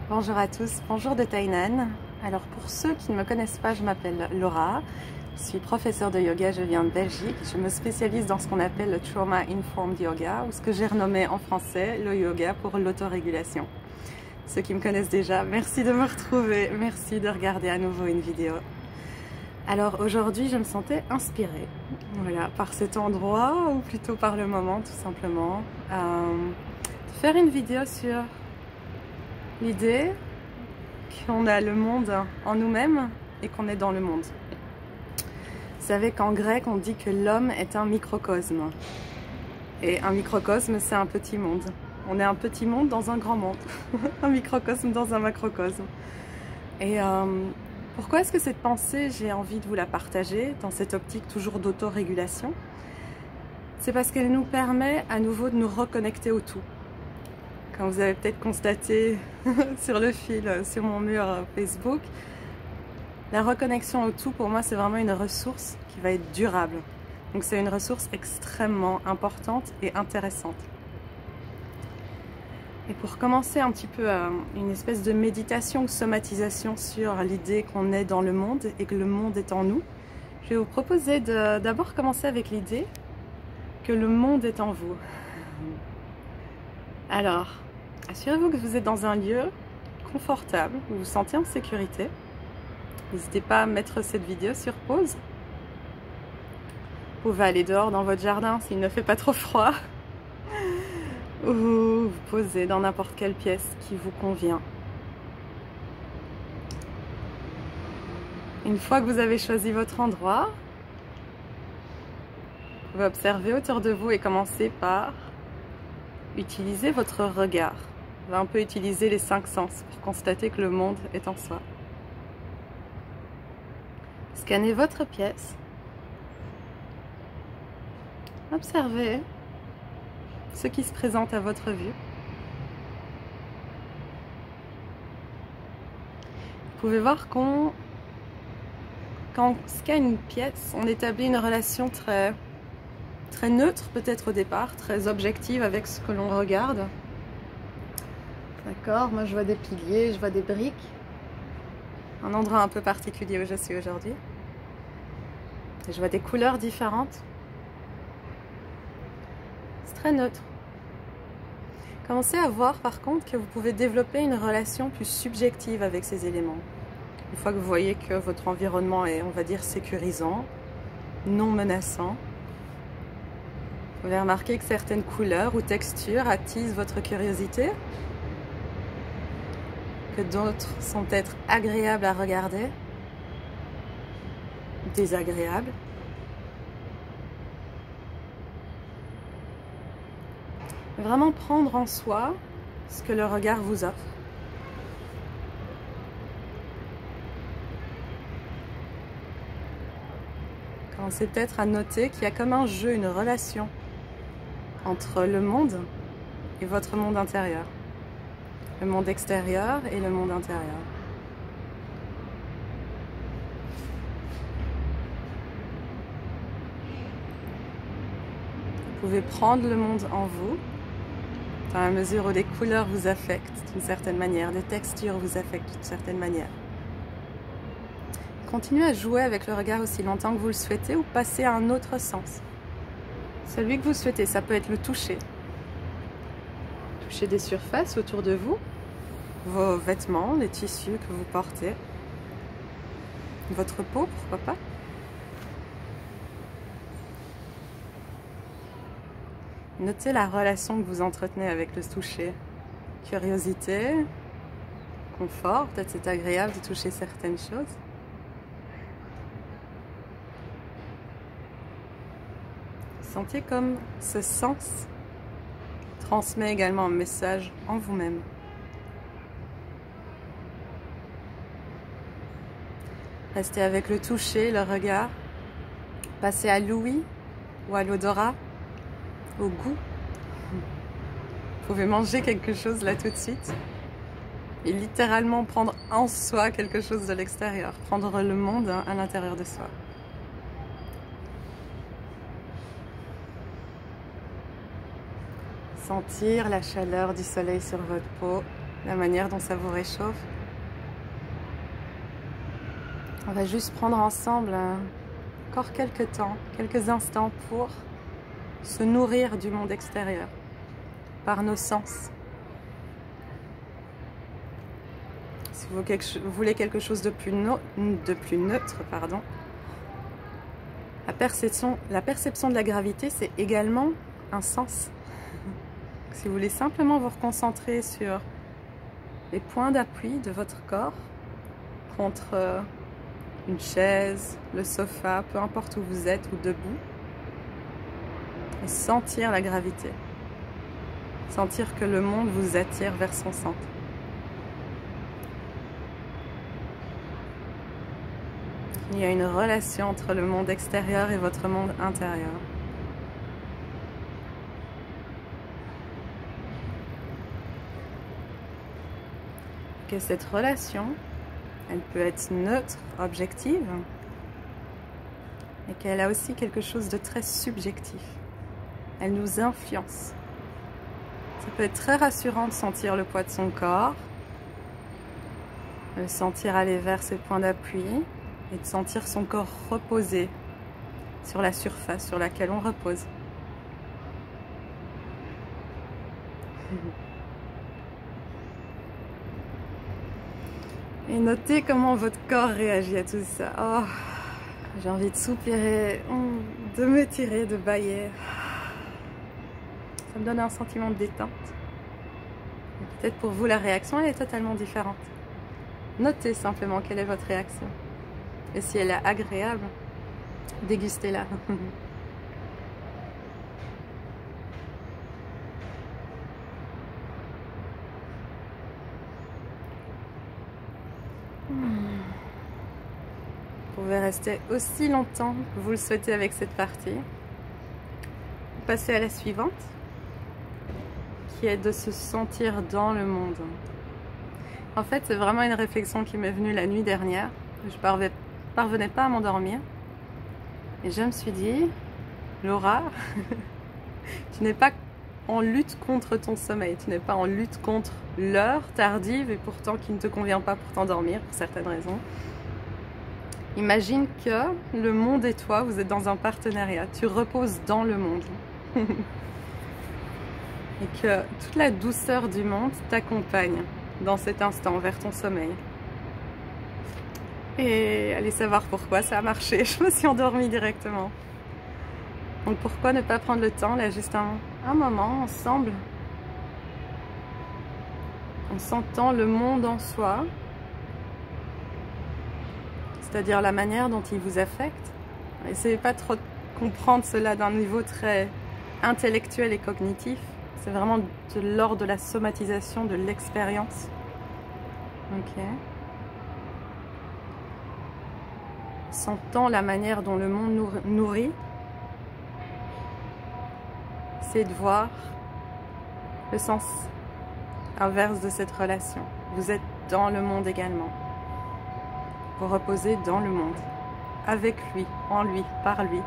Bonjour à tous, bonjour de Tainan. Alors pour ceux qui ne me connaissent pas, je m'appelle Laura, je suis professeure de yoga, je viens de Belgique. Je me spécialise dans ce qu'on appelle le Trauma Informed Yoga, ou ce que j'ai renommé en français le yoga pour l'autorégulation. Ceux qui me connaissent déjà, merci de me retrouver, merci de regarder à nouveau une vidéo. Alors aujourd'hui je me sentais inspirée, voilà, par cet endroit, ou plutôt par le moment tout simplement, de faire une vidéo sur l'idée qu'on a le monde en nous-mêmes et qu'on est dans le monde. Vous savez qu'en grec on dit que l'homme est un microcosme. Et un microcosme c'est un petit monde. On est un petit monde dans un grand monde. Un microcosme dans un macrocosme. Et pourquoi est-ce que cette pensée, j'ai envie de vous la partager dans cette optique toujours d'autorégulation? C'est parce qu'elle nous permet à nouveau de nous reconnecter au tout. Comme vous avez peut-être constaté sur le fil, sur mon mur Facebook, la reconnexion au tout, pour moi, c'est vraiment une ressource qui va être durable. Donc c'est une ressource extrêmement importante et intéressante. Et pour commencer un petit peu une espèce de méditation ou somatisation sur l'idée qu'on est dans le monde et que le monde est en nous, je vais vous proposer d'abord commencer avec l'idée que le monde est en vous. Alors, assurez-vous que vous êtes dans un lieu confortable, où vous vous sentez en sécurité. N'hésitez pas à mettre cette vidéo sur pause. Vous pouvez aller dehors dans votre jardin s'il ne fait pas trop froid. Ou vous posez dans n'importe quelle pièce qui vous convient. Une fois que vous avez choisi votre endroit, vous pouvez observer autour de vous et commencer par utiliser votre regard. On va un peu utiliser les 5 sens pour constater que le monde est en soi. Scannez votre pièce. Observez ce qui se présente à votre vue. Vous pouvez voir quand on scanne une pièce, on établit une relation très neutre peut-être au départ, très objective avec ce que l'on regarde. D'accord, moi je vois des piliers, je vois des briques. Un endroit un peu particulier où je suis aujourd'hui. Je vois des couleurs différentes. C'est très neutre. Commencez à voir par contre que vous pouvez développer une relation plus subjective avec ces éléments. Une fois que vous voyez que votre environnement est, on va dire, sécurisant, non menaçant, vous pouvez remarquer que certaines couleurs ou textures attisent votre curiosité, que d'autres sont peut-être agréables à regarder, désagréables. Vraiment prendre en soi ce que le regard vous offre. Commencez peut-être à noter qu'il y a comme un jeu, une relation entre le monde et votre monde intérieur. Le monde extérieur et le monde intérieur. Vous pouvez prendre le monde en vous, dans la mesure où des couleurs vous affectent d'une certaine manière, des textures vous affectent d'une certaine manière. Continuez à jouer avec le regard aussi longtemps que vous le souhaitez ou passez à un autre sens. Celui que vous souhaitez, ça peut être le toucher. Toucher des surfaces autour de vous, vos vêtements, les tissus que vous portez, votre peau, pourquoi pas. Notez la relation que vous entretenez avec le toucher. Curiosité, confort, peut-être c'est agréable de toucher certaines choses. Sentez comme ce sens transmet également un message en vous-même. Restez avec le toucher, le regard. Passez à l'ouïe ou à l'odorat, au goût. Vous pouvez manger quelque chose là tout de suite et littéralement prendre en soi quelque chose de l'extérieur, prendre le monde à l'intérieur de soi. Sentir la chaleur du soleil sur votre peau, la manière dont ça vous réchauffe. On va juste prendre ensemble encore quelques temps, quelques instants pour se nourrir du monde extérieur par nos sens. Si vous voulez quelque chose de plus neutre, pardon, la perception de la gravité, c'est également un sens. Si vous voulez simplement vous reconcentrer sur les points d'appui de votre corps contre une chaise, le sofa, peu importe où vous êtes ou debout, et sentir la gravité, sentir que le monde vous attire vers son centre. Il y a une relation entre le monde extérieur et votre monde intérieur. Que cette relation, elle peut être neutre, objective, et qu'elle a aussi quelque chose de très subjectif. Elle nous influence. Ça peut être très rassurant de sentir le poids de son corps, de le sentir aller vers ses points d'appui, et de sentir son corps reposer sur la surface sur laquelle on repose. Et notez comment votre corps réagit à tout ça. Oh, j'ai envie de soupirer, de m'étirer, de bâiller. Ça me donne un sentiment de détente. Peut-être pour vous, la réaction elle est totalement différente. Notez simplement quelle est votre réaction. Et si elle est agréable, dégustez-la. Vous pouvez rester aussi longtemps que vous le souhaitez avec cette partie. Passer à la suivante, qui est de se sentir dans le monde. En fait, c'est vraiment une réflexion qui m'est venue la nuit dernière. Je parvenais pas à m'endormir. Et je me suis dit, Laura, tu n'es pas en lutte contre ton sommeil, tu n'es pas en lutte contre l'heure tardive et pourtant qui ne te convient pas pour t'endormir pour certaines raisons. Imagine que le monde et toi, vous êtes dans un partenariat, tu reposes dans le monde. Et que toute la douceur du monde t'accompagne dans cet instant vers ton sommeil. Et allez savoir pourquoi ça a marché, je me suis endormie directement. Donc pourquoi ne pas prendre le temps, là, juste un moment ensemble, en sentant le monde en soi, c'est-à-dire la manière dont il vous affecte. Essayez pas trop de comprendre cela d'un niveau très intellectuel et cognitif, c'est vraiment de l'ordre de la somatisation, de l'expérience. Ok. Sentant la manière dont le monde nourrit, c'est de voir le sens inverse de cette relation. Vous êtes dans le monde également. Vous reposez dans le monde, avec lui, en lui, par lui.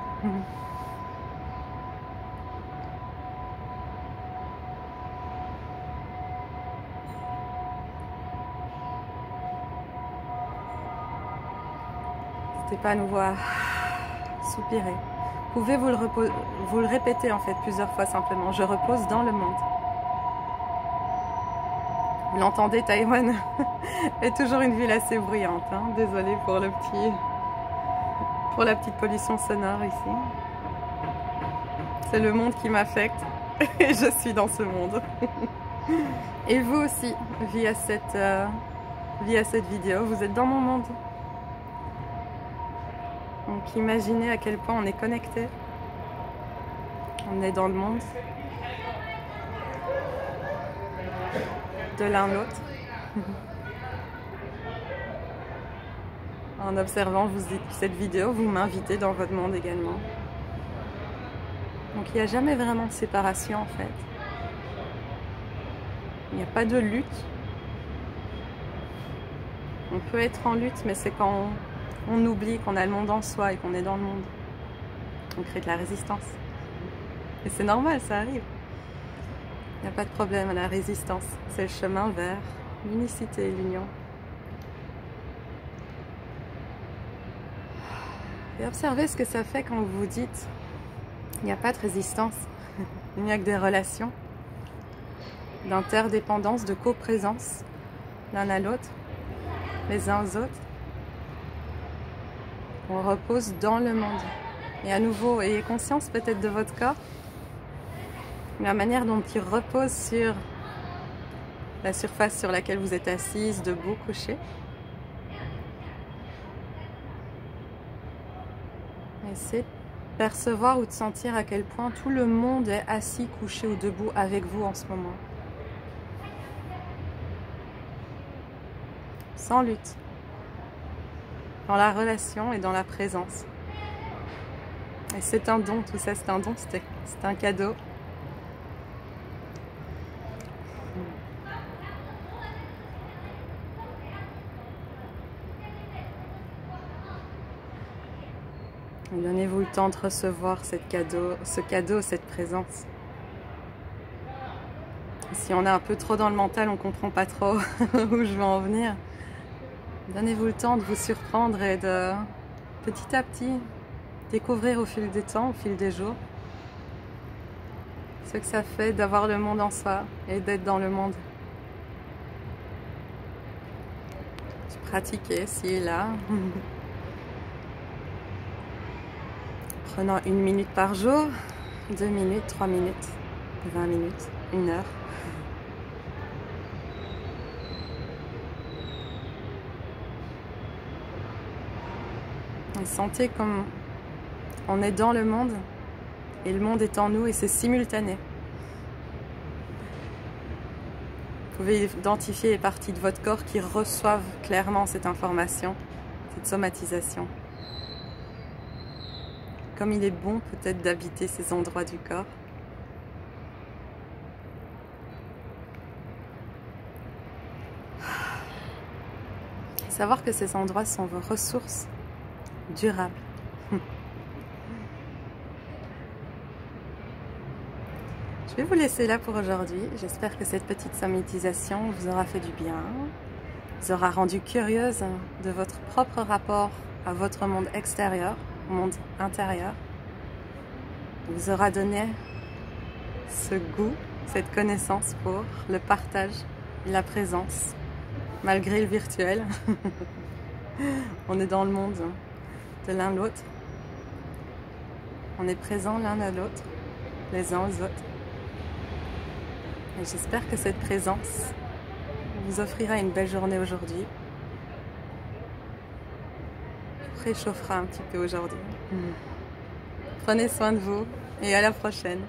N'hésitez pas à nous voir soupirer. Vous pouvez vous le répéter en fait plusieurs fois simplement. Je repose dans le monde. Vous l'entendez, Taïwan est toujours une ville assez bruyante. Hein. Désolée pour la petite pollution sonore ici. C'est le monde qui m'affecte et je suis dans ce monde. Et vous aussi, via cette vidéo, vous êtes dans mon monde. Donc imaginez à quel point on est connecté. On est dans le monde. De l'un l'autre. En observant cette vidéo, vous m'invitez dans votre monde également. Donc il n'y a jamais vraiment de séparation en fait. Il n'y a pas de lutte. On peut être en lutte, mais c'est quand on oublie qu'on a le monde en soi et qu'on est dans le monde. On crée de la résistance. Et c'est normal, ça arrive. Il n'y a pas de problème à la résistance. C'est le chemin vers l'unicité et l'union. Et observez ce que ça fait quand vous vous dites il n'y a pas de résistance, il n'y a que des relations, d'interdépendance, de coprésence l'un à l'autre, les uns aux autres. On repose dans le monde. Et à nouveau, ayez conscience peut-être de votre corps, la manière dont il repose sur la surface sur laquelle vous êtes assise, debout, couché. Essayez de percevoir ou de sentir à quel point tout le monde est assis, couché ou debout avec vous en ce moment. Sans lutte. Dans la relation et dans la présence. Et c'est un don, tout ça c'est un don, c'est un cadeau. Donnez-vous le temps de recevoir ce cadeau, cette présence. Si on est un peu trop dans le mental, on ne comprend pas trop où je veux en venir. Donnez-vous le temps de vous surprendre et de, petit à petit, découvrir au fil du temps, au fil des jours, ce que ça fait d'avoir le monde en soi et d'être dans le monde. Pratiquez ici et là. Prenant 1 minute par jour, 2 minutes, 3 minutes, 20 minutes, 1 heure. Et sentez comme on est dans le monde et le monde est en nous et c'est simultané. Vous pouvez identifier les parties de votre corps qui reçoivent clairement cette information, cette somatisation. Comme il est bon peut-être d'habiter ces endroits du corps. Et savoir que ces endroits sont vos ressources durables. Je vais vous laisser là pour aujourd'hui. J'espère que cette petite somatisation vous aura fait du bien, vous aura rendu curieuse de votre propre rapport à votre monde extérieur, au monde intérieur, vous aura donné ce goût, cette connaissance pour le partage et la présence, malgré le virtuel. On est dans le monde de l'un l'autre. On est présent l'un à l'autre, les uns aux autres. Et j'espère que cette présence vous offrira une belle journée aujourd'hui. Vous réchauffera un petit peu aujourd'hui. Prenez soin de vous et à la prochaine.